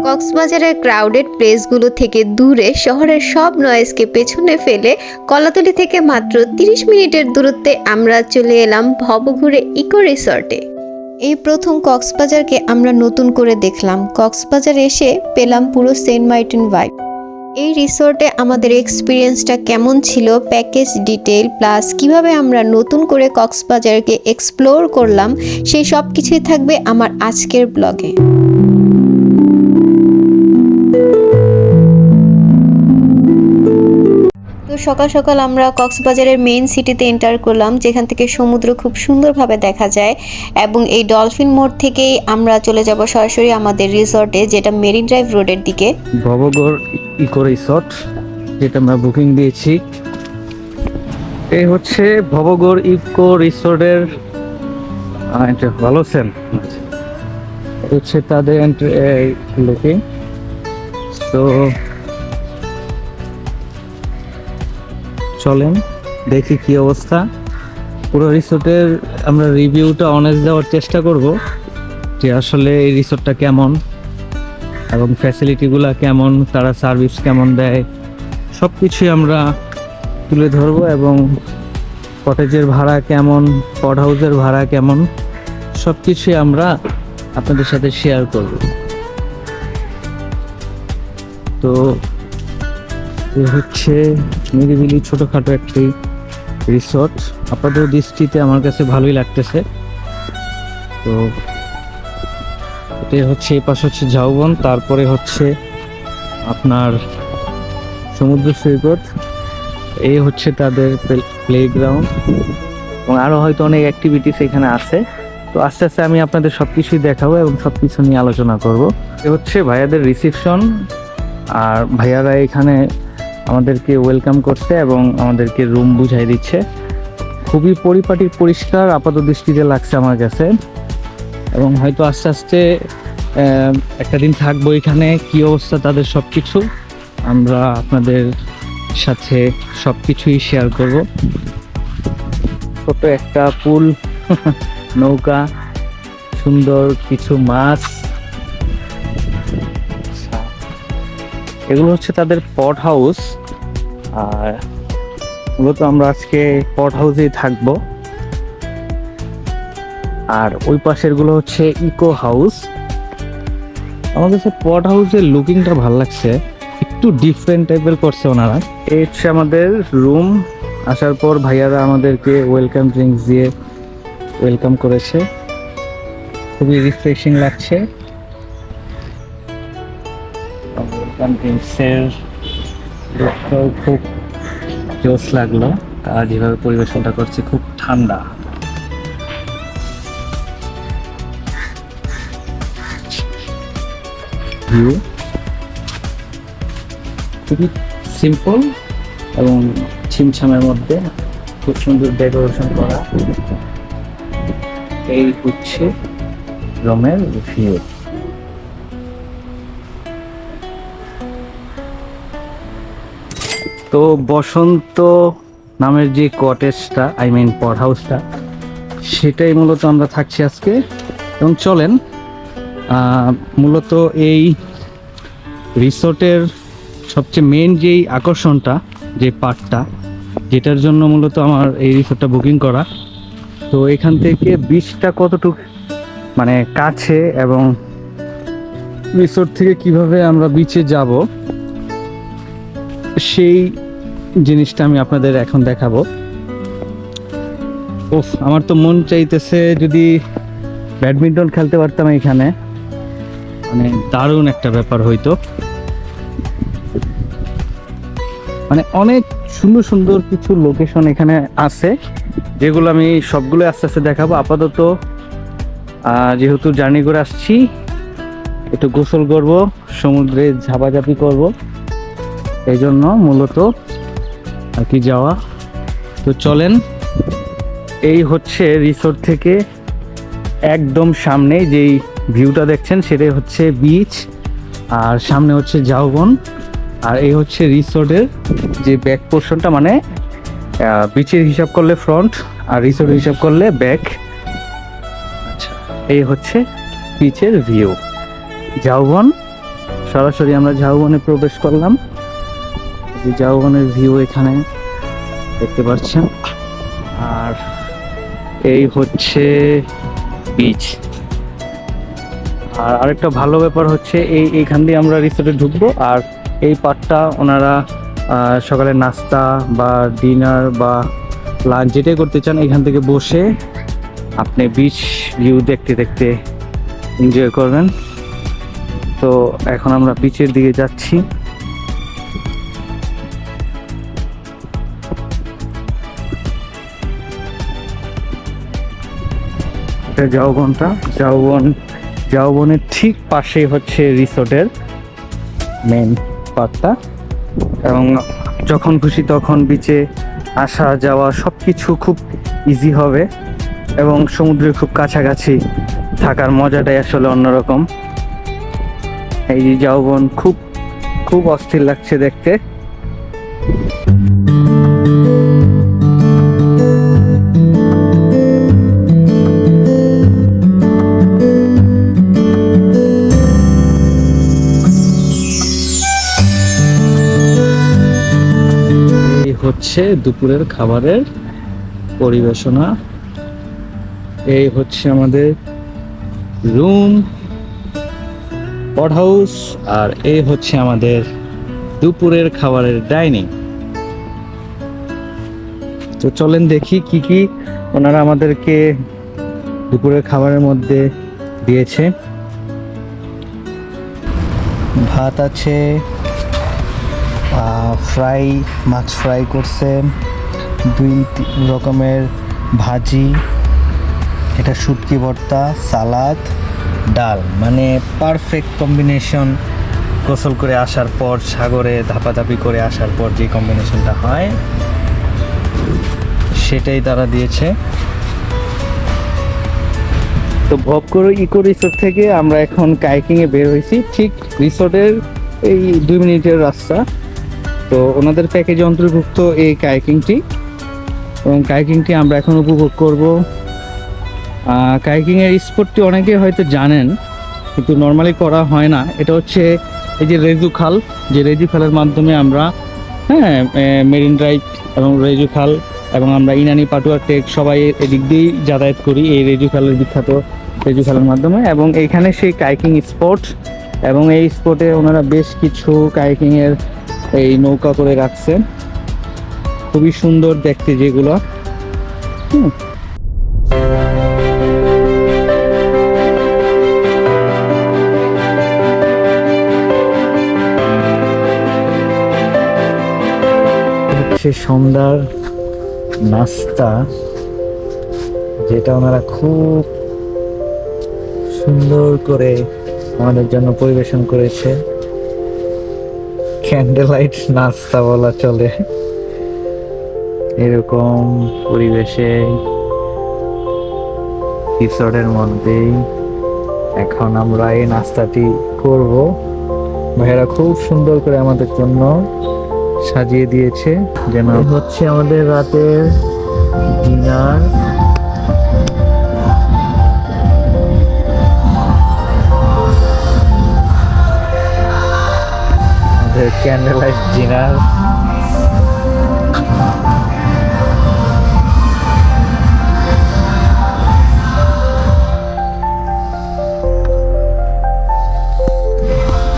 কক্সবাজারের ক্রাউডেড প্লেসগুলো থেকে দূরে শহরের সব নয়েজকে পেছনে ফেলে কলাতলি থেকে মাত্র 30 মিনিটের দূরত্বে আমরা চলে এলাম ভবঘুরে ইকো রিসর্টে। এই প্রথম কক্সবাজারকে আমরা নতুন করে দেখলাম। কক্সবাজার এসে পেলাম পুরো সেন্ট মার্টিন ভাইব। এই রিসর্টে আমাদের এক্সপিরিয়েন্সটা কেমন ছিল, প্যাকেজ ডিটেইল প্লাস কিভাবে আমরা নতুন করে কক্সবাজারকে এক্সপ্লোর করলাম, সেই সব কিছুই থাকবে আমার আজকের ব্লগে। তো সকাল সকাল আমরা কক্সবাজারের মেইন সিটিতে এন্টার করলাম, যেখান থেকে সমুদ্র খুব সুন্দরভাবে দেখা যায়, এবং এই ডলফিন মোড় থেকেই আমরা চলে যাব সরাসরি আমাদের রিসর্টে, যেটা মেরিন ড্রাইভ রোডের দিকে। ভবঘুরে ইকো রিসর্ট, যেটা আমরা বুকিং দিয়েছি। এই হচ্ছে ভবঘুরে ইকো রিসর্টের ভালো সেন হচ্ছে তাদের লুকিং। তো চলেন দেখি কি অবস্থা। পুরো রিসোর্টের আমরা রিভিউটা অনেস্ট দেওয়ার চেষ্টা করব, যে আসলে এই রিসোর্টটা কেমন এবং ফ্যাসিলিটিগুলো কেমন, তারা সার্ভিস কেমন দেয়, সব কিছুই আমরা তুলে ধরবো। এবং কটেজের ভাড়া কেমন, কট হাউসের ভাড়া কেমন, সব কিছুই আমরা আপনাদের সাথে শেয়ার করব। তো এই হচ্ছে নিরিবিলি ছোটোখাটো একটি রিসর্ট, আপাতত দৃষ্টিতে আমার কাছে ভালোই লাগতেছে। তো এটা হচ্ছে এই পাশে হচ্ছে ঝাউবন, তারপরে হচ্ছে আপনার সমুদ্র সৈকত, এই হচ্ছে তাদের প্লেগ্রাউন্ড, এবং আরও হয়তো অনেক অ্যাক্টিভিটিস এখানে আছে। তো আস্তে আস্তে আমি আপনাদের সব কিছুই দেখাবো এবং সব কিছু নিয়ে আলোচনা করব। এ হচ্ছে ভাইয়াদের রিসিপশন, আর ভাইয়ারা এখানে আমাদেরকে ওয়েলকাম করছে এবং আমাদেরকে রুম বুঝাই দিচ্ছে। খুবই পরিপাটি পরিষ্কার আপাত দৃষ্টিতে লাগছে আমার কাছে, এবং হয়তো আস্তে আস্তে একটা দিন থাকবো এখানে। কি অবস্থা তাদের সব কিছু আমরা আপনাদের সাথে সব কিছুই শেয়ার করব। ছোট একটা পুল, নৌকা, সুন্দর কিছু মাছ, এগুলো হচ্ছে তাদের পট হাউস। আর মূলত আমরা আজকে পট হাউসেই থাকবো। আর ওই পাশের গুলো হচ্ছে ইকো হাউস। আমার কাছে পট হাউসের লুকিংটা ভালো লাগছে, একটু ডিফারেন্ট টাইপের করছে ওনারা। এই হচ্ছে আমাদের রুম। আসার পর ভাইয়ারা আমাদেরকে ওয়েলকাম ড্রিঙ্কস দিয়ে ওয়েলকাম করেছে, খুবই রিফ্রেশিং লাগছে। ওয়েলকাম ড্রিঙ্কসের লুকটাও খুব জোস লাগলো, তারা যেভাবে পরিবেশনটা করছে, খুব ঠান্ডা। ভিউ খুবই সিম্পল এবং ছিমছামের মধ্যে খুব সুন্দর ডেকোরেশন করা। এই হচ্ছে রুমের ভিউ। তো বসন্ত নামের যে কটেজটা, পট হাউসটা, সেটাই মূলত আমরা থাকছি আজকে। এবং চলেন, মূলত এই রিসোর্টের সবচেয়ে মেন যেই আকর্ষণটা, যে পার্টটা, যেটার জন্য মূলত আমার এই রিসোর্টটা বুকিং করা। তো এখান থেকে বিচটা কতটুকু মানে কাছে, এবং রিসোর্ট থেকে কিভাবে আমরা বিচে যাব, সেই জিনিসটা আমি আপনাদের এখন দেখাবো। ওফ, আমার তো মন চাইতেছে যদি ব্যাডমিন্টন খেলতে পারতাম এখানে, মানে দারুণ একটা ব্যাপার হইতো। মানে অনেক সুন্দর সুন্দর কিছু লোকেশন এখানে আছে, যেগুলো আমি সবগুলো আস্তে আস্তে দেখাবো। আপাতত যেহেতু জার্নি করে আসছি, একটু গোসল করব, সমুদ্রে ঝাপাঝাপি করব, এই জন্য মূলত আর কি যাওয়া। তো চলেন, এই হচ্ছে রিসোর্ট থেকে একদম সামনে যেই ভিউটা দেখছেন, সেটাই হচ্ছে বিচ, আর সামনে হচ্ছে ঝাউবন। আর এই হচ্ছে রিসোর্টের যে ব্যাক পোর্শনটা, মানে বিচের হিসাব করলে ফ্রন্ট আর রিসোর্টের হিসাব করলে ব্যাক। আচ্ছা, এই হচ্ছে বিচের ভিউ, ঝাউবন সরাসরি আমরা ঝাউবনে প্রবেশ করলাম। এই ঝাউবনের ভিউ এখানে দেখতে পাচ্ছেন। আর এই হচ্ছে বিচ। আর আরেকটা ভালো ব্যাপার হচ্ছে এইখান দিয়ে আমরা রিসোর্টে ঢুকবো, আর এই পার্টটা ওনারা সকালে নাস্তা বা ডিনার বা লাঞ্চ যেটাই করতে চান এখান থেকে বসে আপনি বিচ ভিউ দেখতে দেখতে এনজয় করবেন। তো এখন আমরা বিচের দিকে যাচ্ছি। এটা ঝাউবনের ঠিক পাশেই হচ্ছে রিসোর্টের মেন পার্টটা, এবং যখন খুশি তখন বিচে আসা যাওয়া সবকিছু খুব ইজি হবে, এবং সমুদ্রের খুব কাছাকাছি থাকার মজাটাই আসলে অন্যরকম। এই যে ঝাউবন খুব খুব অস্থির লাগছে দেখতে। এই হচ্ছে দুপুরের খাবারের পরিবেশনা। এই হচ্ছে আমাদের রুম, পড হাউস, আর এই হচ্ছে আমাদের দুপুরের খাবারের ডাইনিং। তো চলেন দেখি কি কি ওনারা আমাদেরকে দুপুরের খাবারের মধ্যে দিয়েছে। ভাত আছে, মাছ ফ্রাই করছে, 2 রকমের ভাজি, এটা শুটকি ভর্তা, সালাদ, ডাল, মানে পারফেক্ট কম্বিনেশন। গোসল করে আসার পর, সাগরে ধাপাধাপি করে আসার পর যে কম্বিনেশনটা হয় সেটাই তারা দিয়েছে। তো ভবঘুরে ইকো রিসোর্ট থেকে আমরা এখন কাইকিংয়ে বের হয়েছি। ঠিক রিসোর্টের এই 2 মিনিটের রাস্তা। তো ওনাদের প্যাকেজে অন্তর্ভুক্ত এই কাইকিংটি, এবং কাইকিংটি আমরা এখন উপভোগ করব। কাইকিংয়ের স্পটটি অনেকে হয়তো জানেন, কিন্তু নর্মালি করা হয় না। এটা হচ্ছে এই যে রেজু খাল, যে রেজু খালের মাধ্যমে আমরা মেরিন ড্রাইভ এবং রেজু খাল, এবং আমরা ইনানি পাটুয়া টেক সবাই এদিক দিয়েই যাতায়াত করি এই রেজু খালের বিখ্যাত রেজু খালের মাধ্যমে। এবং এইখানে সেই কাইকিং স্পট, এবং এই স্পটে ওনারা বেশ কিছু কাইকিংয়ের এই নৌকা করে রাখছে, খুবই সুন্দর দেখতে যেগুলো। সন্ধ্যার নাস্তা, যেটা ওনারা খুব সুন্দর করে আমাদের জন্য পরিবেশন করেছে। ক্যান্ডেল লাইট নাস্তা বলা চলে। এরকম পরিবেশে রিসোর্টের মধ্যেই এখন আমরা এই নাস্তাটি করব। ভাইয়েরা খুব সুন্দর করে আমাদের জন্য সাজিয়ে দিয়েছে, যেন হচ্ছে আমাদের রাতের ডিনার। আমাদের ক্যান্ডেল লাইট ডিনার।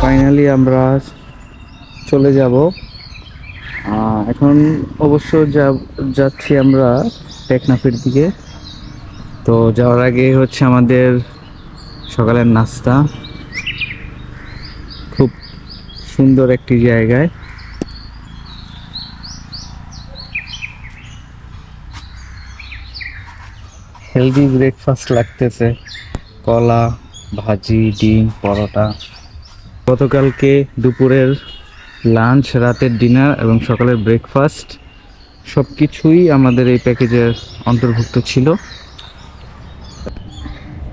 ফাইনালি আমরা চলে যাব। এখন অবশ্য যাচ্ছি আমরা টেকনাফের দিকে। তো যাওয়ার আগে হচ্ছে আমাদের সকালের নাস্তা, খুব সুন্দর একটি জায়গায়। হেলদি ব্রেকফাস্ট লাগতেছে, কলা, ভাজি, ডিম, পরোটা। গতকালকে দুপুরের লাঞ্চ, রাতের ডিনার এবং সকালের ব্রেকফাস্ট সব কিছুই আমাদের এই প্যাকেজের অন্তর্ভুক্ত ছিল।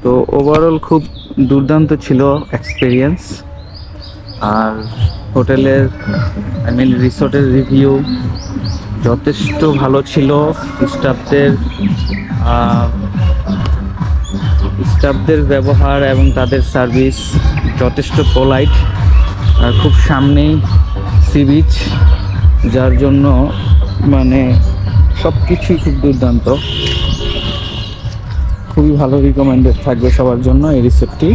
তো ওভারঅল খুব দুর্দান্ত ছিল এক্সপিরিয়েন্স। আর হোটেলের রিসোর্টের রিভিউ যথেষ্ট ভালো ছিল। স্টাফদের ব্যবহার এবং তাদের সার্ভিস যথেষ্ট পোলাইট। আর খুব সামনেই সি বিচ, যার জন্য মানে সব কিছুই খুব দুর্দান্ত। খুবই ভালো, রিকমেন্ডেড থাকবে সবার জন্য এই রিসোর্টটি।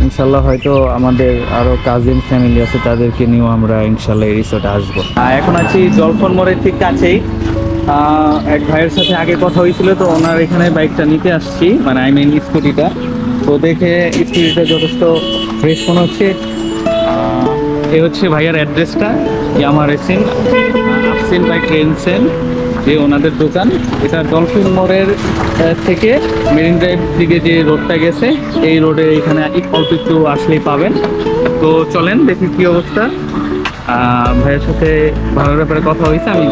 ইনশাল্লাহ হয়তো আমাদের আরও কাজিন ফ্যামিলি আছে, তাদেরকে নিয়েও আমরা ইনশাল্লাহ এই রিসোর্টে আসবো। এখন আছি জলফন মোড়ের ঠিক কাছেই। এক ভাইয়ের সাথে আগে কথা হয়েছিল, তো ওনার এখানে বাইকটা নিতে আসছি, মানে আই মিন স্কুটিটা। তো দেখে স্কুটিটা যথেষ্ট ফ্রেশ মনে হচ্ছে। এই হচ্ছে ভাইয়ার অ্যাড্রেসটা, ইয়ামা রেসিন আফসিন বাই ট্রেনসেন, যে ওনাদের দোকান। এটা ডলফিন মোড়ের থেকে মেরিন ড্রাইভ দিকে যে রোডটা গেছে, এই রোডে এখানে অল্প একটু আসলেই পাবেন। তো চলেন দেখি কি অবস্থা। ভাইয়ের সাথে ভালোর ব্যাপারে কথা হয়েছে। আমি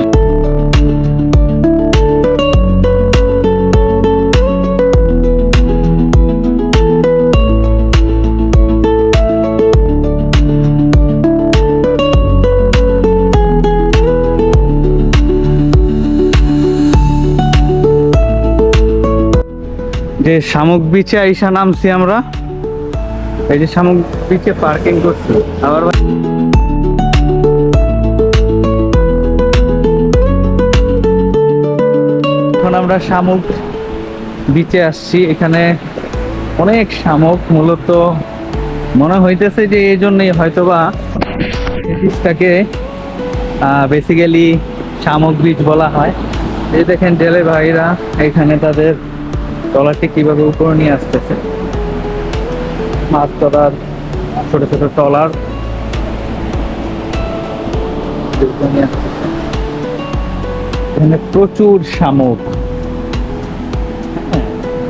যে শামুক বিচে আইসা নামছি আমরা, এই যে শামুক বিচে পার্কিং করছি। আবার এখন আমরা শামুক বিচে আসছি। এখানে অনেক শামুক, মূলত মনে হইতেছে যে এই জন্যই হয়তোবা এই বিচটাকে বেসিক্যালি শামুক বিচ বলা হয়। এই দেখেন জেলে ভাইরা এখানে তাদের ট্রলারটি কিভাবে উপরে নিয়ে আসতেছে, মাছ ধরার ছোট ছোট ট্রলার এখানে প্রচুর শামুক,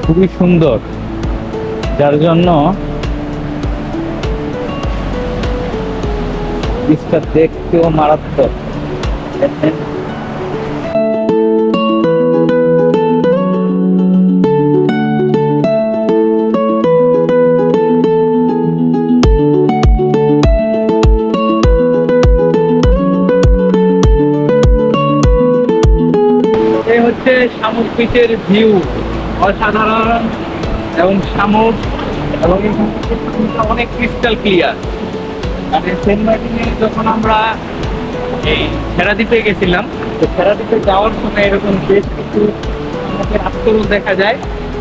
খুবই সুন্দর, যার জন্য বীজটা দেখতেও মারাত্মক। হচ্ছে শামুক বিচের ভিউ, অসাধারণ, এবং শামুক এবং অনেক ক্রিস্টাল ক্লিয়ার। মানে সেন্ট মার্টিনে যখন আমরা এই ফেরাদ্বীপে গেছিলাম, তো ফেরাদ্বীপে যাওয়ার সময় এরকম বেশ কিছু আস্তরণ দেখা যায়,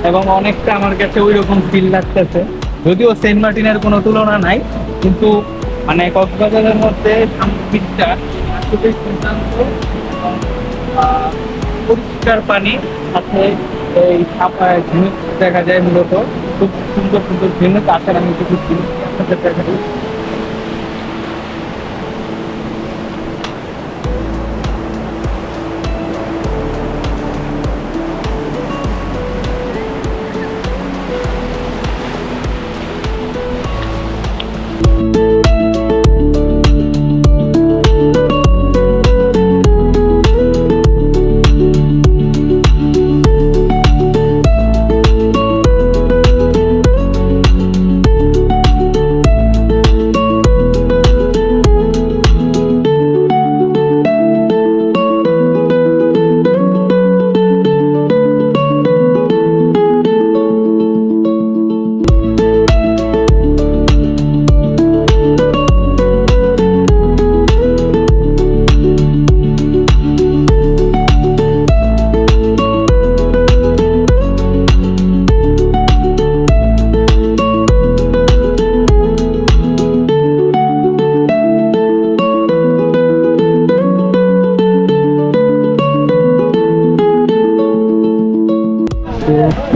এবং অনেকটা আমার কাছে ওই রকম ফিল লাগতেছে। যদিও সেন্ট মার্টিনের কোনো তুলনা নাই, কিন্তু মানে কক্সবাজারের মধ্যে শামুক বিচটা খুবই দুর্দান্ত। পরিষ্কার পানি, সাথে এই ঝিনুক দেখা যায়, মূলত খুব সুন্দর সুন্দর ঝিনুক। তাছাড়া আমি কিছু ঝিনুক আপনাদের দেখা দিই।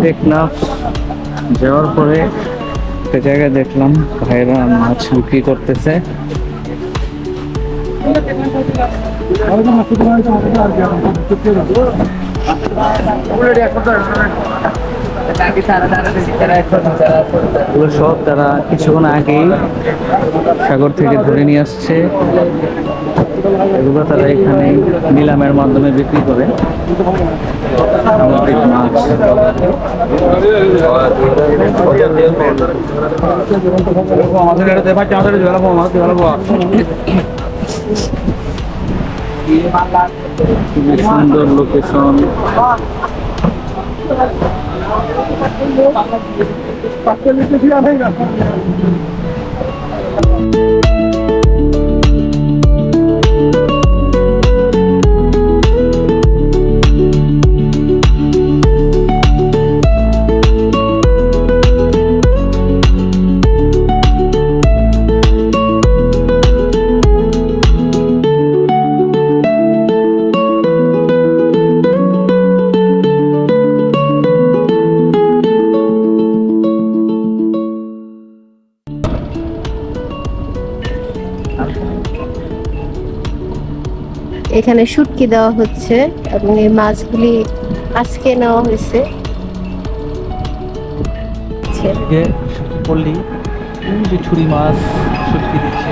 টেকনাফ যাওয়ার পরে একটা জায়গায় দেখলাম ভাইরা মাছ বিক্রি করতেছে। এগুলো সব তারা কিছুক্ষণ আগেই সাগর থেকে ধরে নিয়ে আসছে, এগুলো তারা এখানে নিলামের মাধ্যমে বিক্রি করে। সামুদ্রিক মাছ সুন্দর লোকেশন। এখানে শুটকি দেওয়া হচ্ছে এবং এই মাছগুলি আজকে নেওয়া হয়েছে। যে পল্লী যে ছুরি মাছ শুটকি দিচ্ছে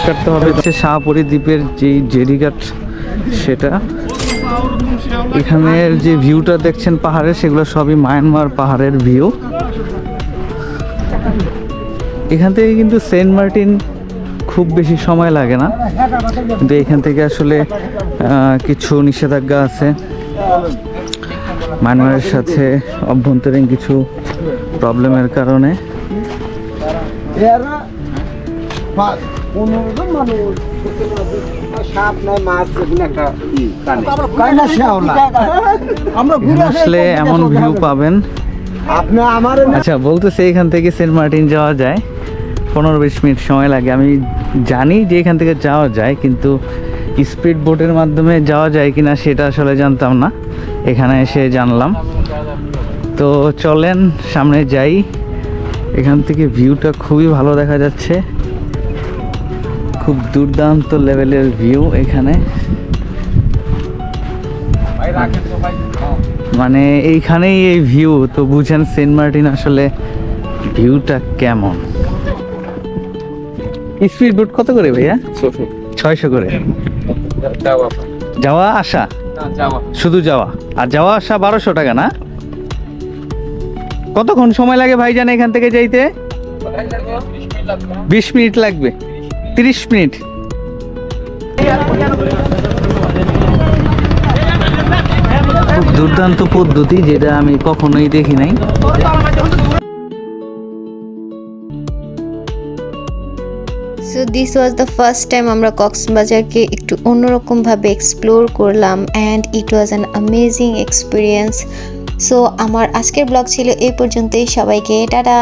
কাটতে হবে হচ্ছে শাহপুরী দ্বীপের যেই জেরিঘাট সেটা। এখানের যে ভিউটা দেখছেন পাহাড়ের, সেগুলো সবই মায়ানমার পাহাড়ের ভিউ। এখান থেকে কিন্তু সেন্ট মার্টিন খুব বেশি সময় লাগে না, কিন্তু এখান থেকে আসলে কিছু নিষেধাজ্ঞা আছে মায়ানমারের সাথে, অভ্যন্তরীণ কিছু প্রবলেমের কারণে। আসলে এমন ভিউ পাবেন। আচ্ছা, বলতেছে এখান থেকে সেন্ট মার্টিন যাওয়া যায় 15-20 মিনিট সময় লাগে। আমি জানি যে এখান থেকে যাওয়া যায়, কিন্তু স্পিড বোটের মাধ্যমে যাওয়া যায় কিনা সেটা আসলে জানতাম না, এখানে এসে জানলাম। তো চলেন সামনে যাই। এখান থেকে ভিউটা খুবই ভালো দেখা যাচ্ছে, খুব দুর্দান্ত লেভেলের ভিউ এখানে। মানে এইখানেই এই ভিউ, তো বুঝেন সেন্ট মার্টিন আসলে ভিউটা কেমন। স্পিড বোট কত করে ভাইয়া? 600 করে। যাওয়া আসা? শুধু যাওয়া, আর যাওয়া আসা 1200 টাকা না? কতক্ষণ সময় লাগে ভাইজান এখান থেকে যাইতে? 20 মিনিট লাগবে। 30 মিনিট। খুব দুর্দান্ত পদ্ধতি, যেটা আমি কখনোই দেখি নাই। So this was the first time আমরা কক্সবাজারকে একটু অন্যরকম ভাবে এক্সপ্লোর করলাম, and it was an amazing experience. So আমার আজকের ব্লগ ছিল এই পর্যন্তই। সবাইকে টাটা।